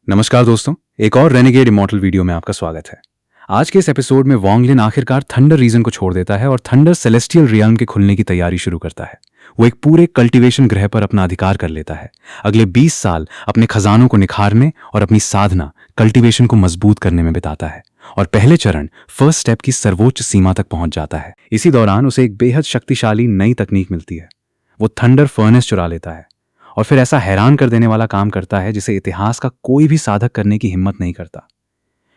नमस्कार दोस्तों, एक और रेनेगेड इमॉर्टल वीडियो में आपका स्वागत है। आज के इस एपिसोड में वांग लिन आखिरकार थंडर रीजन को छोड़ देता है और थंडर सेलेस्टियल रियल्म के खुलने की तैयारी शुरू करता है। वो एक पूरे कल्टीवेशन ग्रह पर अपना अधिकार कर लेता है। अगले 20 साल अपने खजानों को निखारने और अपनी साधना कल्टीवेशन को मजबूत करने में बिताता है और पहले चरण फर्स्ट स्टेप की सर्वोच्च सीमा तक पहुंच जाता है। इसी दौरान उसे एक बेहद शक्तिशाली नई तकनीक मिलती है। वो थंडर फर्नेस चुरा लेता है और फिर ऐसा हैरान कर देने वाला काम करता है जिसे इतिहास का कोई भी साधक करने की हिम्मत नहीं करता।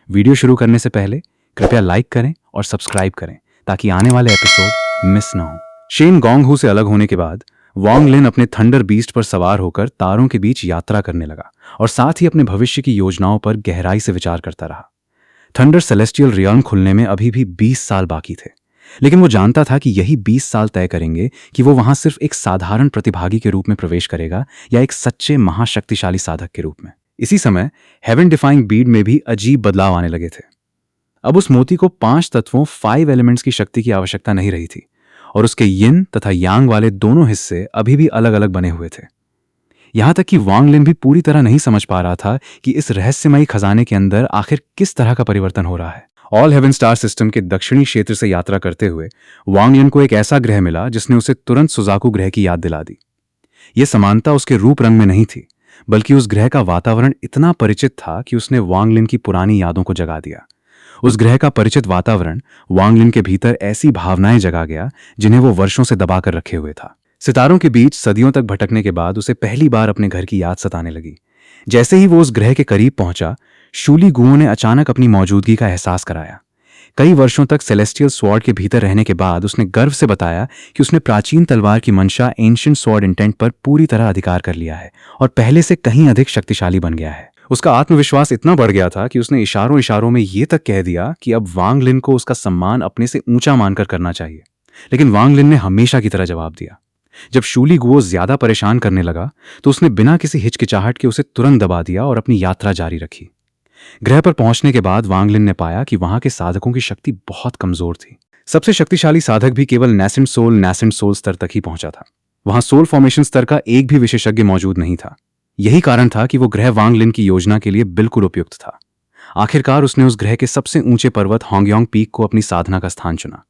वीडियो शुरू करने से पहले कृपया लाइक करें और सब्सक्राइब करें ताकि आने वाले एपिसोड मिस ना हो। शेन गोंग-हू से अलग होने के बाद वांग लिन अपने थंडर बीस्ट पर सवार होकर तारों के बीच यात्रा करने लगा और साथ ही अपने भविष्य की योजनाओं पर गहराई से विचार करता रहा। थंडर सेलेस्टियल रियल्म खुलने में अभी भी 20 साल बाकी थे, लेकिन वो जानता था कि यही 20 साल तय करेंगे कि वो वहां सिर्फ एक साधारण प्रतिभागी के रूप में प्रवेश करेगा या एक सच्चे महाशक्तिशाली साधक के रूप में। इसी समय हेवन डिफाइंग बीड में भी अजीब बदलाव आने लगे थे। अब उस मोती को 5 तत्वों 5 एलिमेंट्स की शक्ति की आवश्यकता नहीं रही थी और उसके यिन तथा यांग वाले दोनों हिस्से अभी भी अलग अलग बने हुए थे। यहां तक कि वांग लिन भी पूरी तरह नहीं समझ पा रहा था कि इस रहस्यमयी खजाने के अंदर आखिर किस तरह का परिवर्तन हो रहा है। ऑल हेवन स्टार सिस्टम के दक्षिणी क्षेत्र से यात्रा करते हुए वांग लिन को एक ऐसा ग्रह मिला जिसने उसे तुरंत सुजाकू ग्रह की याद दिला दी। यह समानता उसके रूप रंग में नहीं थी, बल्कि उस ग्रह का वातावरण इतना परिचित था कि उसने वांग लिन की पुरानी यादों को जगा दिया। उस ग्रह का परिचित वातावरण वांग लिन के भीतर ऐसी भावनाएं जगा गया जिन्हें वो वर्षों से दबाकर रखे हुए था। सितारों के बीच सदियों तक भटकने के बाद उसे पहली बार अपने घर की याद सताने लगी। जैसे ही वो उस ग्रह के करीब पहुंचा, शूली गुओ ने अचानक अपनी मौजूदगी का एहसास कराया। कई वर्षों तक सेलेस्टियल स्वॉर्ड के भीतर रहने के बाद उसने गर्व से बताया कि उसने प्राचीन तलवार की मंशा एंशिएंट स्वॉर्ड इंटेंट पर पूरी तरह अधिकार कर लिया है और पहले से कहीं अधिक शक्तिशाली बन गया है। उसका आत्मविश्वास इतना बढ़ गया था कि उसने इशारों इशारों में ये तक कह दिया कि अब वांग लिन को उसका सम्मान अपने से ऊंचा मानकर करना चाहिए। लेकिन वांग लिन ने हमेशा की तरह जवाब दिया। जब शूली गुओ ज्यादा परेशान करने लगा तो उसने बिना किसी हिचकिचाहट के उसे तुरंत दबा दिया और अपनी यात्रा जारी रखी। ग्रह पर पहुंचने के बाद वांग लिन ने पाया कि वहां के साधकों की शक्ति बहुत कमजोर थी। सबसे शक्तिशाली साधक भी केवल नैसेंट सोल स्तर तक ही पहुंचा था। वहां सोल फॉर्मेशन स्तर का एक भी विशेषज्ञ मौजूद नहीं था। यही कारण था कि वो ग्रह वांग लिन की योजना के लिए बिल्कुल उपयुक्त था। आखिरकार उसने उस ग्रह के सबसे ऊंचे पर्वत होंगयांग पीक को अपनी साधना का स्थान चुना।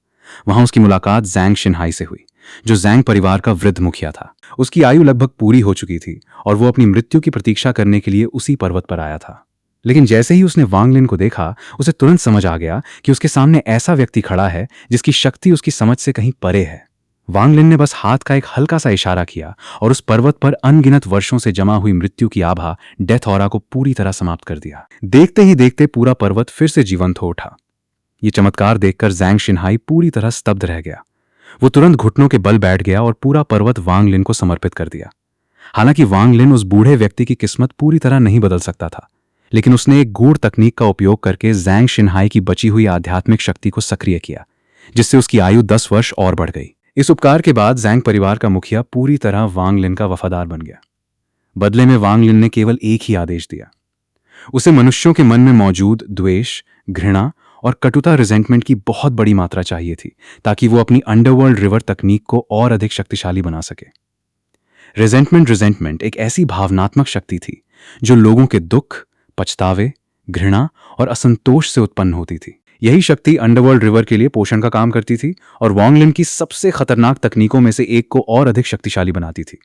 वहां उसकी मुलाकात ज़ैंग शिनहाई से हुई, जो ज़ैंग परिवार का वृद्ध मुखिया था। उसकी आयु लगभग पूरी हो चुकी थी और वो अपनी मृत्यु की प्रतीक्षा करने के लिए उसी पर्वत पर आया था। लेकिन जैसे ही उसने वांग लिन को देखा, उसे तुरंत समझ आ गया कि उसके सामने ऐसा व्यक्ति खड़ा है जिसकी शक्ति उसकी समझ से कहीं परे है। वांग लिन ने बस हाथ का एक हल्का सा इशारा किया और उस पर्वत पर अनगिनत वर्षों से जमा हुई मृत्यु की आभा डेथ ऑरा को पूरी तरह समाप्त कर दिया। देखते ही देखते पूरा पर्वत फिर से जीवंत हो उठा। ये चमत्कार देखकर ज़ैंग शिनहाई पूरी तरह स्तब्ध रह गया। वो तुरंत घुटनों के बल बैठ गया और पूरा पर्वत वांग लिन को समर्पित कर दिया। हालांकि वांग लिन उस बूढ़े व्यक्ति की किस्मत पूरी तरह नहीं बदल सकता था, लेकिन उसने एक गूढ़ तकनीक का उपयोग करके ज़ैंग शिनहाई की बची हुई आध्यात्मिक शक्ति को सक्रिय किया, जिससे उसकी आयु 10 वर्ष और बढ़ गई। इस उपकार के बाद ज़ैंग परिवार का मुखिया पूरी तरह वांग लिन का वफादार बन गया। बदले में वांग लिन ने केवल एक ही आदेश दिया। उसे मनुष्यों के मन में मौजूद द्वेष, घृणा और कटुता रिजेंटमेंट की बहुत बड़ी मात्रा चाहिए थी ताकि वो अपनी अंडरवर्ल्ड रिवर तकनीक को और अधिक शक्तिशाली बना सके। रिजेंटमेंट एक ऐसी भावनात्मक शक्ति थी जो लोगों के दुख, पछतावे, घृणा और असंतोष से उत्पन्न होती थी। यही शक्ति अंडरवर्ल्ड रिवर के लिए पोषण का काम करती थी और वांग लिन की सबसे खतरनाक तकनीकों में से एक को और अधिक शक्तिशाली बनाती थी।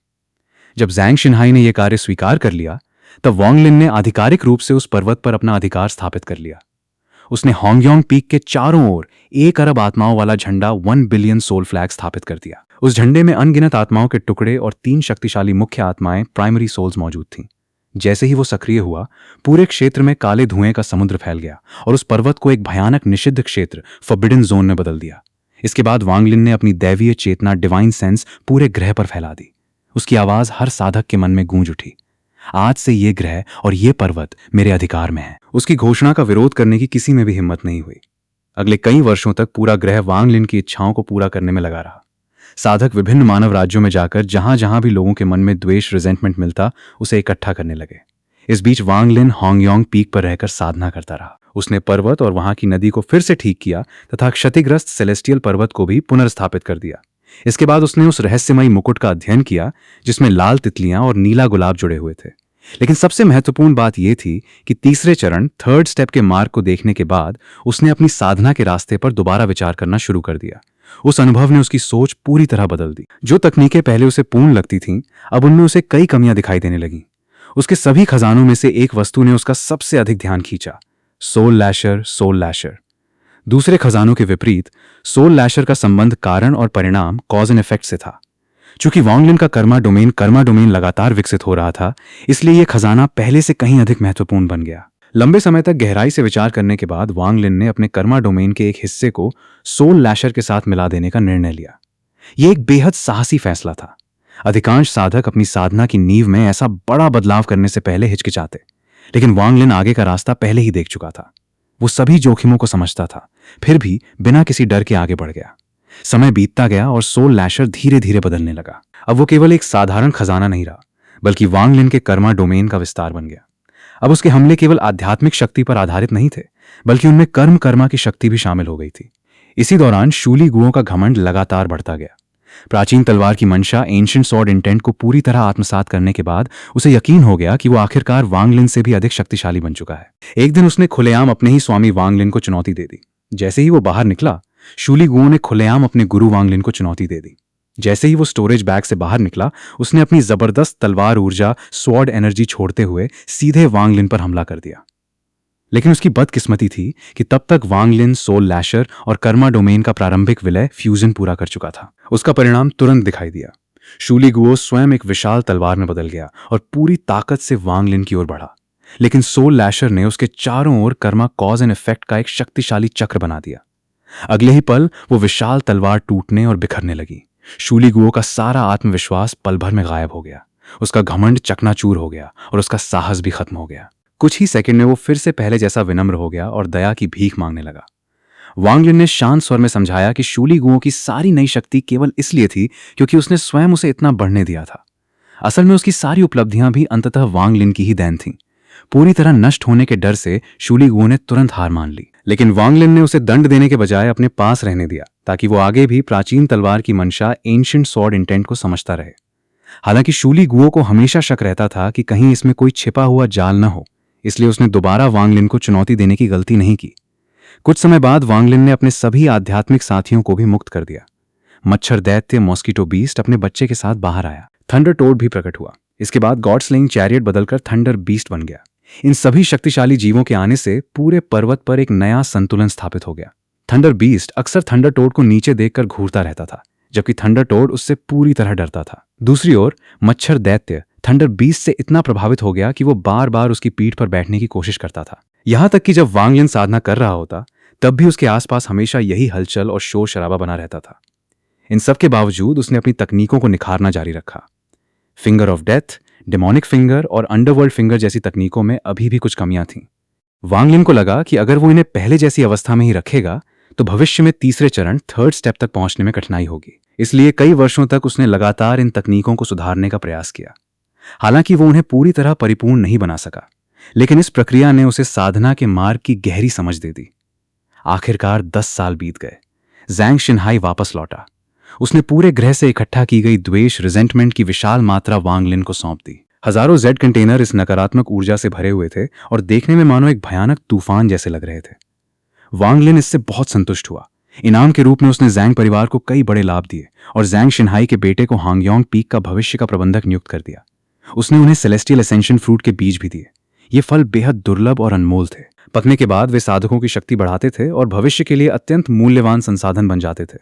जब ज़ैंग शिनहाई ने यह कार्य स्वीकार कर लिया, तब वांग लिन ने आधिकारिक रूप से उस पर्वत पर अपना अधिकार स्थापित कर लिया। उसने होंगयांग पीक के चारों ओर 1 अरब आत्माओं वाला झंडा 1 बिलियन सोल फ्लैग स्थापित कर दिया। उस झंडे में अनगिनत आत्माओं के टुकड़े और 3 शक्तिशाली मुख्य आत्माएं प्राइमरी सोल्स मौजूद थीं। जैसे ही वो सक्रिय हुआ, पूरे क्षेत्र में काले धुएं का समुद्र फैल गया और उस पर्वत को एक भयानक निषिद्ध क्षेत्र फॉरबिडन जोन में बदल दिया। इसके बाद वांग लिन ने अपनी दैवीय चेतना डिवाइन सेंस पूरे ग्रह पर फैला दी। उसकी आवाज हर साधक के मन में गूंज उठी, आज से ये ग्रह और ये पर्वत मेरे अधिकार में है। उसकी घोषणा का विरोध करने की किसी में भी हिम्मत नहीं हुई। अगले कई वर्षों तक पूरा ग्रह वांग लिन की इच्छाओं को पूरा करने में लगा रहा। साधक विभिन्न मानव राज्यों में जाकर जहां जहां भी लोगों के मन में द्वेष, रिजेंटमेंट मिलता, उसे इकट्ठा करने लगे। इस बीच वांग लिन होंगयांग पीक पर रहकर साधना करता रहा। उसने पर्वत और वहां की नदी को फिर से ठीक किया तथा क्षतिग्रस्त सेलेस्टियल पर्वत को भी पुनर्स्थापित कर दिया। इसके बाद उसने उस रहस्यमयी मुकुट का अध्ययन किया जिसमें लाल तितलियां और नीला गुलाब जुड़े हुए थे। लेकिन सबसे महत्वपूर्ण बात यह थी कि तीसरे चरण थर्ड स्टेप के मार्ग को देखने के बाद उसने अपनी साधना के रास्ते पर दोबारा विचार करना शुरू कर दिया। उस अनुभव ने उसकी सोच पूरी तरह बदल दी। जो तकनीकें पहले उसे पूर्ण लगती थीं, अब उनमें उसे कई कमियां दिखाई देने लगीं। उसके सभी खजानों में से एक वस्तु ने उसका सबसे अधिक ध्यान खींचा, सोल लैशर, सोल लैशर। दूसरे खजानों के विपरीत सोल लैशर का संबंध कारण और परिणाम, कॉज एंड इफेक्ट से था। चूंकि वांग लिन का कर्मा डोमेन लगातार विकसित हो रहा था, इसलिए यह खजाना पहले से कहीं अधिक महत्वपूर्ण बन गया। लंबे समय तक गहराई से विचार करने के बाद वांग लिन ने अपने कर्मा डोमेन के एक हिस्से को सोल लैशर के साथ मिला देने का निर्णय लिया। यह एक बेहद साहसी फैसला था। अधिकांश साधक अपनी साधना की नींव में ऐसा बड़ा बदलाव करने से पहले हिचकिचाते, लेकिन वांग लिन आगे का रास्ता पहले ही देख चुका था। वो सभी जोखिमों को समझता था, फिर भी बिना किसी डर के आगे बढ़ गया। समय बीतता गया और सोल लैशर धीरे धीरे बदलने लगा। अब वो केवल एक साधारण खजाना नहीं रहा, बल्कि वांग लिन के कर्मा डोमेन का विस्तार बन गया। अब उसके हमले केवल आध्यात्मिक शक्ति पर आधारित नहीं थे, बल्कि उनमें कर्मा की शक्ति भी शामिल हो गई थी। इसी दौरान शूली गुओं का घमंड लगातार बढ़ता गया। प्राचीन तलवार की मंशा, एंशिएंट स्वॉर्ड इंटेंट को पूरी तरह आत्मसात करने के बाद उसे यकीन हो गया कि वो आखिरकार वांग लिन से भी अधिक शक्तिशाली बन चुका है। एक दिन उसने खुलेआम अपने ही स्वामी वांग लिन को चुनौती दे दी। जैसे ही वो बाहर निकला, शूली गुओं ने खुलेआम अपने गुरु वांग लिन को चुनौती दे दी। जैसे ही वो स्टोरेज बैग से बाहर निकला, उसने अपनी जबरदस्त तलवार ऊर्जा, स्वॉर्ड एनर्जी छोड़ते हुए सीधे वांग लिन पर हमला कर दिया। लेकिन उसकी बदकिस्मती थी कि तब तक वांग लिन सोल लैशर और कर्मा डोमेन का प्रारंभिक विलय फ्यूजन पूरा कर चुका था। उसका परिणाम तुरंत दिखाई दिया। शूली गुओ स्वयं एक विशाल तलवार में बदल गया और पूरी ताकत से वांग लिन की ओर बढ़ा। लेकिन सोल लैशर ने उसके चारों ओर कर्मा, कॉज एंड इफेक्ट का एक शक्तिशाली चक्र बना दिया। अगले ही पल वो विशाल तलवार टूटने और बिखरने लगी। शूली गुओ का सारा आत्मविश्वास पल भर में गायब हो गया। उसका घमंड चकनाचूर हो गया और उसका साहस भी खत्म हो गया। कुछ ही सेकंड में वो फिर से पहले जैसा विनम्र हो गया और दया की भीख मांगने लगा। वांग लिन ने शांत स्वर में समझाया कि शूली गुओं की सारी नई शक्ति केवल इसलिए थी क्योंकि उसने स्वयं उसे इतना बढ़ने दिया था। असल में उसकी सारी उपलब्धियां भी अंततः वांग लिन की ही देन थीं। पूरी तरह नष्ट होने के डर से शूली गुओ ने तुरंत हार मान ली, लेकिन वांग लिन ने उसे दंड देने के बजाय अपने पास रहने दिया ताकि वो आगे भी प्राचीन तलवार की मंशा, एंशिएंट स्वॉर्ड इंटेंट को समझता रहे। हालांकि शूली गुओ को हमेशा शक रहता था कि कहीं इसमें कोई छिपा हुआ जाल न हो, इसलिए उसने दोबारा वांग लिन को चुनौती देने की गलती नहीं की। कुछ समय बाद वांग लिन ने अपने सभी आध्यात्मिक साथियों को भी मुक्त कर दिया। मच्छर दैत्य मॉस्किटो बीस्ट अपने बच्चे के साथ बाहर आया। थंडर टोड भी प्रकट हुआ। इसके बाद गॉड स्लेइंग चैरियट बदलकर थंडर बीस्ट बन गया। इन सभी शक्तिशाली जीवों के आने से पूरे पर्वत पर एक नया संतुलन स्थापित हो गया। थंडर बीस्ट अक्सर थंडर टोड को नीचे देखकर घूरता रहता था, जबकि थंडर टोड उससे पूरी तरह डरता था। दूसरी ओर मच्छर दैत्य थंडर बीस्ट से इतना प्रभावित हो गया कि वो बार बार उसकी पीठ पर बैठने की कोशिश करता था। यहां तक कि जब वांग लिन साधना कर रहा होता, तब भी उसके आसपास हमेशा यही हलचल और शोर शराबा बना रहता था। इन सब के बावजूद उसने अपनी तकनीकों को निखारना जारी रखा। Finger of death, demonic finger और अंडरवर्ल्ड फिंगर जैसी तकनीकों में अभी भी कुछ कमियां थीं। वांग लिन को लगा कि अगर वो इन्हें पहले जैसी अवस्था में ही रखेगा तो भविष्य में तीसरे चरण थर्ड स्टेप तक पहुंचने में कठिनाई होगी। इसलिए कई वर्षों तक उसने लगातार इन तकनीकों को सुधारने का प्रयास किया। हालांकि वो उन्हें पूरी तरह परिपूर्ण नहीं बना सका, लेकिन इस प्रक्रिया ने उसे साधना के मार्ग की गहरी समझ दे दी। आखिरकार 10 साल बीत गए। ज़ैंग शिनहाई वापस लौटा। उसने पूरे ग्रह से इकट्ठा की गई द्वेष, रिजेंटमेंट की विशाल मात्रा वांग लिन को सौंप दी। हजारों जेड कंटेनर इस नकारात्मक ऊर्जा से भरे हुए थे और देखने में मानो एक भयानक तूफान जैसे लग रहे थे। वांग लिन इससे बहुत संतुष्ट हुआ। इनाम के रूप में उसने ज़ैंग परिवार को कई बड़े लाभ दिए और ज़ैंग शिनहाई के बेटे को हांगयोंग पीक का भविष्य का प्रबंधक नियुक्त कर दिया। उसने उन्हें सेलेस्टियल एसेंशन फ्रूट के बीज भी दिए। ये फल बेहद दुर्लभ और अनमोल थे। पकने के बाद वे साधकों की शक्ति बढ़ाते थे और भविष्य के लिए अत्यंत मूल्यवान संसाधन बन जाते थे।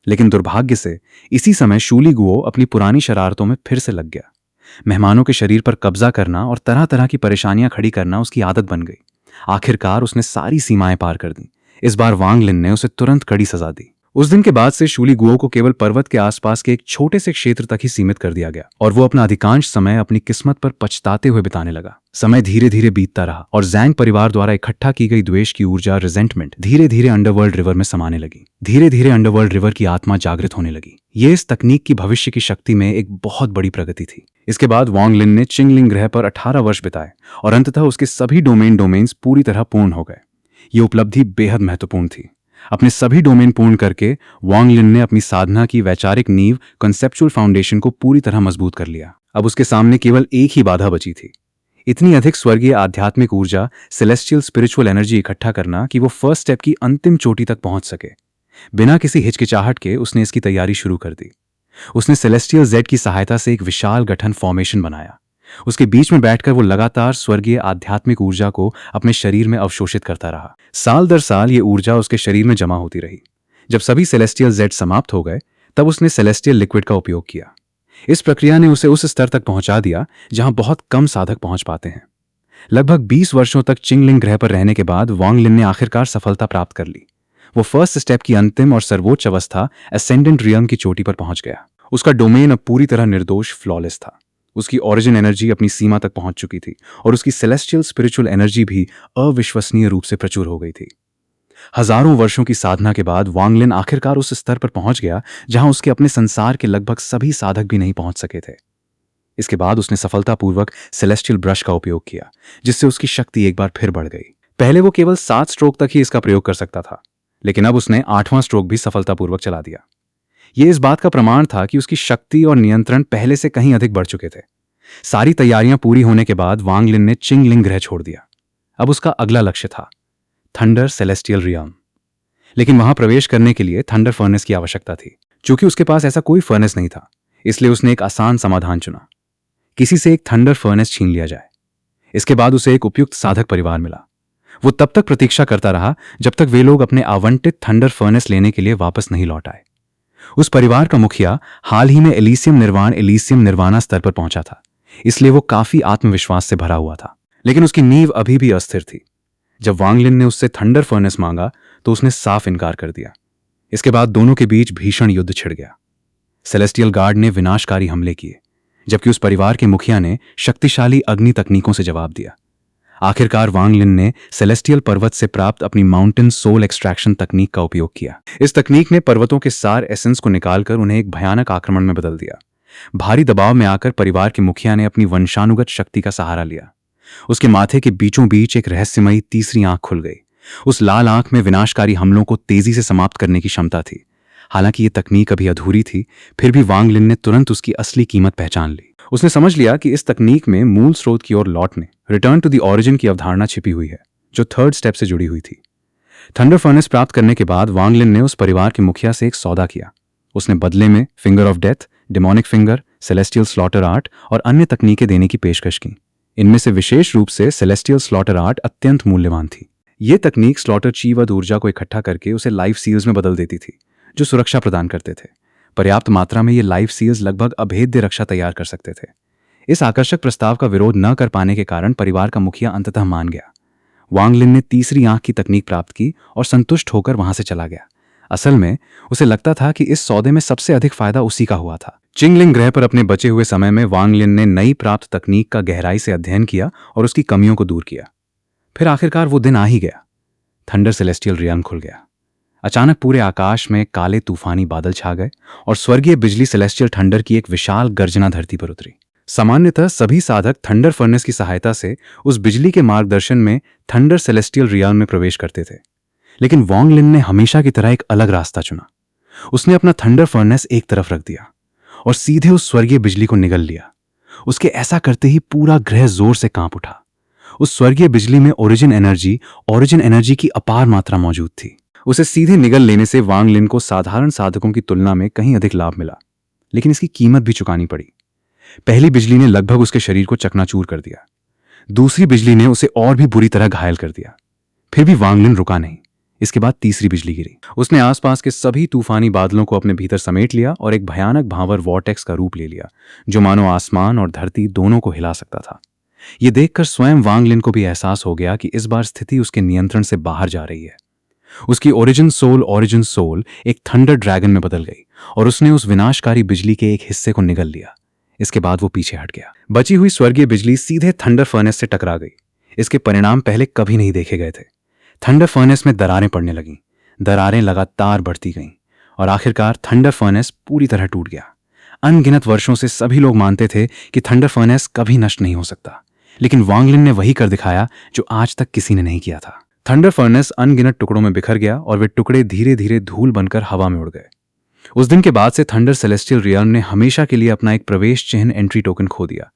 लेकिन दुर्भाग्य से इसी समय शूली गुओ अपनी पुरानी शरारतों में फिर से लग गया। मेहमानों के शरीर पर कब्जा करना और तरह तरह की परेशानियां खड़ी करना उसकी आदत बन गई। आखिरकार उसने सारी सीमाएं पार कर दी। इस बार वांग लिन ने उसे तुरंत कड़ी सजा दी। उस दिन के बाद से शूली गुओ को केवल पर्वत के आसपास के एक छोटे से क्षेत्र तक ही सीमित कर दिया गया और वो अपना अधिकांश समय अपनी किस्मत पर पछताते हुए बिताने लगा। समय धीरे धीरे बीतता रहा और ज़ैंग परिवार द्वारा इकट्ठा की गई द्वेष की ऊर्जा, रिजेंटमेंट धीरे धीरे अंडरवर्ल्ड रिवर में समाने लगी। धीरे धीरे अंडरवर्ल्ड रिवर की आत्मा जागृत होने लगी। ये इस तकनीक की भविष्य की शक्ति में एक बहुत बड़ी प्रगति थी। इसके बाद वांग लिन ने चिंगलिंग ग्रह पर 18 वर्ष बिताए और अंततः उसके सभी डोमेन्स पूरी तरह पूर्ण हो गए। ये उपलब्धि बेहद महत्वपूर्ण थी। अपने सभी डोमेन पूर्ण करके वांग लिन ने अपनी साधना की वैचारिक नींव, कंसेप्चुअल फाउंडेशन को पूरी तरह मजबूत कर लिया। अब उसके सामने केवल एक ही बाधा बची थी, इतनी अधिक स्वर्गीय आध्यात्मिक ऊर्जा, सेलेस्टियल स्पिरिचुअल एनर्जी इकट्ठा करना कि वो फर्स्ट स्टेप की अंतिम चोटी तक पहुंच सके। बिना किसी हिचकिचाहट के उसने इसकी तैयारी शुरू कर दी। उसने सेलेस्टियल जेड की सहायता से एक विशाल गठन फॉर्मेशन बनाया। उसके बीच में बैठकर वो लगातार स्वर्गीय आध्यात्मिक ऊर्जा को अपने शरीर में अवशोषित करता रहा। साल दर साल ये ऊर्जा उसके शरीर में जमा होती रही। जब सभी सेलेस्टियल जेड समाप्त हो गए तब उसने सेलेस्टियल लिक्विड का उपयोग किया। इस प्रक्रिया ने उसे उस स्तर तक पहुंचा दिया जहां बहुत कम साधक पहुंच पाते हैं। लगभग 20 वर्षों तक चिंगलिंग ग्रह पर रहने के बाद वांग लिन ने आखिरकार सफलता प्राप्त कर ली। वो फर्स्ट स्टेप की अंतिम और सर्वोच्च अवस्था एसेंडेंट रियल्म की चोटी पर पहुंच गया। उसका डोमेन अब पूरी तरह निर्दोष, फ्लॉलेस था। उसकी ओरिजिन एनर्जी अपनी सीमा तक पहुंच चुकी थी और उसकी सेलेस्टियल स्पिरिचुअल एनर्जी भी अविश्वसनीय रूप से प्रचुर हो गई थी। हजारों वर्षों की साधना के बाद वांग लिन आखिरकार उस स्तर पर पहुंच गया जहां उसके अपने संसार के लगभग सभी साधक भी नहीं पहुंच सके थे। इसके बाद उसने सफलतापूर्वक सेलेस्टियल ब्रश का उपयोग किया, जिससे उसकी शक्ति एक बार फिर बढ़ गई। पहले वो केवल 7 स्ट्रोक तक ही इसका प्रयोग कर सकता था, लेकिन अब उसने 8वां स्ट्रोक भी सफलतापूर्वक चला दिया। यह इस बात का प्रमाण था कि उसकी शक्ति और नियंत्रण पहले से कहीं अधिक बढ़ चुके थे। सारी तैयारियां पूरी होने के बाद वांग लिन ने चिंगलिंग ग्रह छोड़ दिया। अब उसका अगला लक्ष्य था थंडर सेलेस्टियल रियल्म। लेकिन वहां प्रवेश करने के लिए थंडर फर्नेस की आवश्यकता थी। चूंकि उसके पास ऐसा कोई फर्नेस नहीं था, इसलिए उसने एक आसान समाधान चुना। किसी से एक थंडर फर्नेस छीन लिया जाए। इसके बाद उसे एक उपयुक्त साधक परिवार मिला। वो तब तक प्रतीक्षा करता रहा जब तक वे लोग अपने आवंटित थंडर फर्नेस लेने के लिए वापस नहीं लौट आए। उस परिवार का मुखिया हाल ही में एलिसियम निर्वाणा स्तर पर पहुंचा था, इसलिए वो काफी आत्मविश्वास से भरा हुआ था। लेकिन उसकी नींव अभी भी अस्थिर थी। जब वांग लिन ने उससे थंडर फर्नेस मांगा तो उसने साफ इनकार कर दिया। इसके बाद दोनों के बीच भीषण युद्ध छिड़ गया। सेलेस्टियल गार्ड ने विनाशकारी हमले किए, जबकि उस परिवार के मुखिया ने शक्तिशाली अग्नि तकनीकों से जवाब दिया। आखिरकार वांग लिन ने सेलेस्टियल पर्वत से प्राप्त अपनी माउंटेन सोल एक्सट्रैक्शन तकनीक का उपयोग किया। इस तकनीक ने पर्वतों के सार एसेंस को निकालकर उन्हें एक भयानक आक्रमण में बदल दिया। भारी दबाव में आकर परिवार के मुखिया ने अपनी वंशानुगत शक्ति का सहारा लिया। उसके माथे के बीचों बीच एक रहस्यमयी तीसरी आंख खुल गई। उस लाल आंख में विनाशकारी हमलों को तेजी से समाप्त करने की क्षमता थी। हालांकि यह तकनीक अभी अधूरी थी, फिर भी वांग लिन ने तुरंत उसकी असली कीमत पहचान ली। उसने समझ लिया कि इस तकनीक में मूल स्रोत की ओर लौटने, रिटर्न टू द ओरिजिन की अवधारणा छिपी हुई है, जो 3rd स्टेप से जुड़ी हुई थी। थंडर फर्नेस प्राप्त करने के बाद वांग लिन ने उस परिवार के मुखिया से एक सौदा किया। उसने बदले में finger of death, demonic finger, celestial slaughter art और अन्य तकनीकें देने की पेशकश की। इनमें से विशेष रूप से सेलेस्टियल स्लॉटर आर्ट अत्यंत मूल्यवान थी। यह तकनीक स्लॉटर चीवद ऊर्जा को इकट्ठा करके उसे लाइफ सील्स में बदल देती थी, जो सुरक्षा प्रदान करते थे। पर्याप्त मात्रा में ये लाइफ सील्स लगभग अभेद्य रक्षा तैयार कर सकते थे। इस आकर्षक प्रस्ताव का विरोध न कर पाने के कारण परिवार का मुखिया अंततः मान गया। वांग लिन ने तीसरी आंख की तकनीक प्राप्त की और संतुष्ट होकर वहां से चला गया। असल में उसे लगता था कि इस सौदे में सबसे अधिक फायदा उसी का हुआ था। चिंगलिंग ग्रह पर अपने बचे हुए समय में वांग लिन ने नई प्राप्त तकनीक का गहराई से अध्ययन किया और उसकी कमियों को दूर किया। फिर आखिरकार वो दिन आ ही गया। थंडर सेलेस्टियल रियल्म खुल गया। अचानक पूरे आकाश में काले तूफानी बादल छा गए और स्वर्गीय बिजली सेलेस्टियल थंडर की एक विशाल गर्जना धरती पर उतरी। सामान्यतः सभी साधक थंडर फर्नेस की सहायता से उस बिजली के मार्गदर्शन में थंडर सेलेस्टियल रियल्म में प्रवेश करते थे, लेकिन वांग लिन ने हमेशा की तरह एक अलग रास्ता चुना। उसने अपना थंडर फर्नेस एक तरफ रख दिया और सीधे उस स्वर्गीय बिजली को निगल लिया। उसके ऐसा करते ही पूरा ग्रह जोर से कांप उठा। उस स्वर्गीय बिजली में ओरिजिन एनर्जी की अपार मात्रा मौजूद थी। उसे सीधे निगल लेने से वांग लिन को साधारण साधकों की तुलना में कहीं अधिक लाभ मिला, लेकिन इसकी कीमत भी चुकानी पड़ी। पहली बिजली ने लगभग उसके शरीर को चकनाचूर कर दिया। दूसरी बिजली ने उसे और भी बुरी तरह घायल कर दिया। फिर भी वांग लिन रुका नहीं। इसके बाद तीसरी बिजली गिरी। उसने आसपास के सभी तूफानी बादलों को अपने भीतर समेट लिया और एक भयानक भांवर वॉर्टेक्स का रूप ले लिया, जो मानो आसमान और धरती दोनों को हिला सकता था। यह देखकर स्वयं वांग लिन को भी एहसास हो गया कि इस बार स्थिति उसके नियंत्रण से बाहर जा रही है। उसकी ओरिजिन सोल एक थंडर ड्रैगन में बदल गई और उसने उस विनाशकारी बिजली के एक हिस्से को निगल लिया। इसके बाद वो पीछे हट गया। बची हुई स्वर्गीय बिजली सीधे थंडर फर्नेस से टकरा गई। इसके परिणाम पहले कभी नहीं देखे गए थे। थंडर फर्नेस में दरारें पड़ने लगीं। दरारें लगातार बढ़ती गईं और आखिरकार थंडर फर्नेस पूरी तरह टूट गया। अनगिनत वर्षों से सभी लोग मानते थे कि थंडर फर्नेस कभी नष्ट नहीं हो सकता, लेकिन वांग लिन ने वही कर दिखाया जो आज तक किसी ने नहीं किया था। थंडर फर्नेस अनगिनत टुकड़ों में बिखर गया और वे टुकड़े धीरे धीरे धूल बनकर हवा में उड़ गए। उस दिन के बाद से थंडर सेलेस्टियल रियल्म ने हमेशा के लिए अपना एक प्रवेश चिन्ह एंट्री टोकन खो दिया।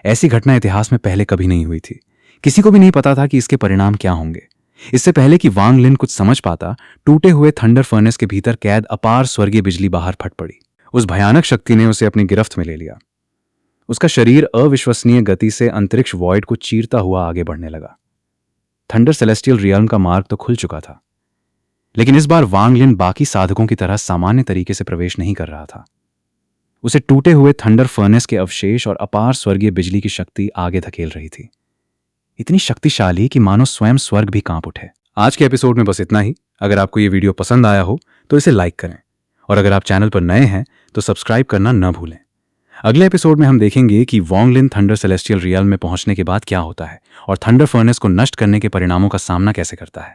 ऐसी घटना इतिहास में पहले कभी नहीं हुई थी। किसी को भी नहीं पता था कि इसके परिणाम क्या होंगे। इससे पहले कि वांग लिन कुछ समझ पाता, टूटे हुए थंडर फर्नेस के भीतर कैद अपार स्वर्गीय बिजली बाहर फट पड़ी। उस भयानक शक्ति ने उसे अपनी गिरफ्त में ले लिया। उसका शरीर अविश्वसनीय गति से अंतरिक्ष वॉइड को चीरता हुआ आगे बढ़ने लगा। थंडर सेलेस्टियल रियल्म का मार्ग तो खुल चुका था, लेकिन इस बार वांग लिन बाकी साधकों की तरह सामान्य तरीके से प्रवेश नहीं कर रहा था। उसे टूटे हुए थंडर फर्नेस के अवशेष और अपार स्वर्गीय बिजली की शक्ति आगे धकेल रही थी, इतनी शक्तिशाली कि मानो स्वयं स्वर्ग भी कांप उठे। आज के एपिसोड में बस इतना ही। अगर आपको ये वीडियो पसंद आया हो तो इसे लाइक करें, और अगर आप चैनल पर नए हैं तो सब्सक्राइब करना न भूलें। अगले एपिसोड में हम देखेंगे कि वांग लिन थंडर सेलेस्टियल रियल्म में पहुंचने के बाद क्या होता है और थंडर फर्नेस को नष्ट करने के परिणामों का सामना कैसे करता है।